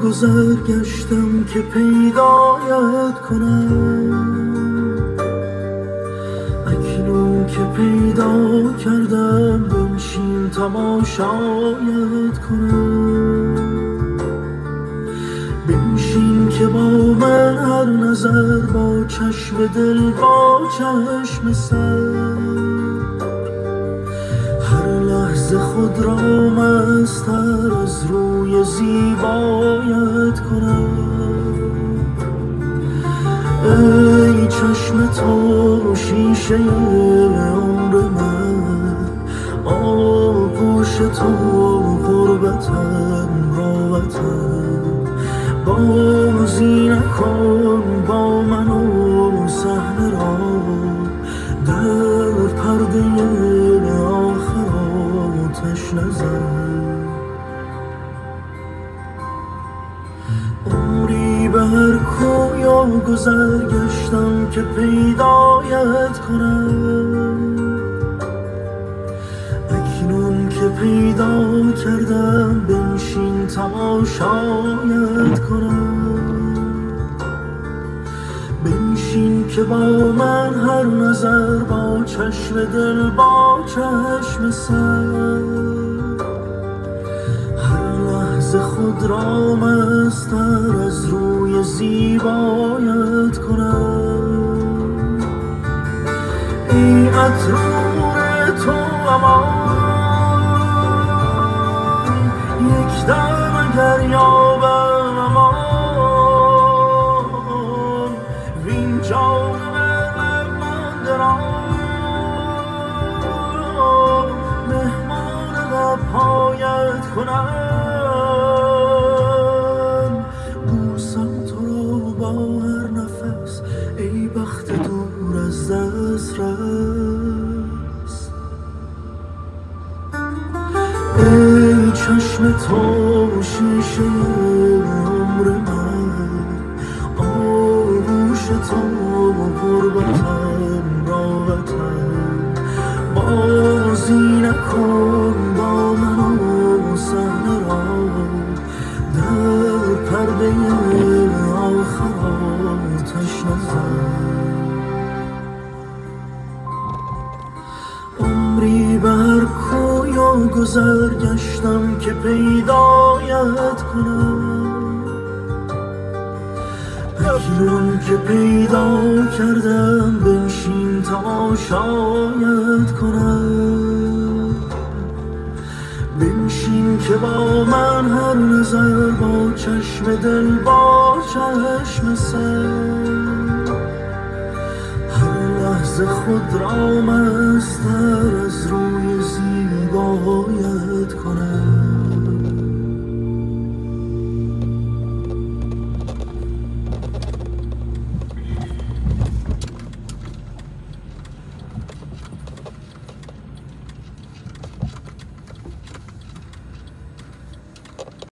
گذر گشتم که پیدایت کنم، اکنون که پیدا کردم بنشین تماشایت کنم. بنشین که با من هر نظر، با چشم دل با چشم سر، هر لحظه خود را مستر از روی زیبایت کنم. ای چشم تو شیشه عمر من، آغوش تو غربتم راحتم. بازی نکن با من و صحنه را، در پرده آخر آتش نزن. عمری به هر کویا گذر گشتم که پیدایت کنم، اکنون که پیدا کردم بنشین تماشایت کنم. بنشین که با من هر نظر، با چشم دل با چشم سر، هر لحظه خود را مستر از روی زیبایت کنم. ای عطر تو امان، یک دم اگر یابم امان، وین جانب مانده را مهمان لب‌هایت کنم. بوسم تو را با هر نفس، ای بخت دور از دسترس. ای چشم تو شیشه عمر من، آغوش تو غربتم راحتم. بازی نکن با من و صحنه را، در پرده آخر آتش نزن. عمری بر کویا گذر گشتم که پیدایت کنم، اکنون که پیدا کردم بنشین تماشایت کنم. بنشین که با من هر نظر، با چشم دل با چشم سر، هر لحظه خود را مستر از روی زیبایت کنم.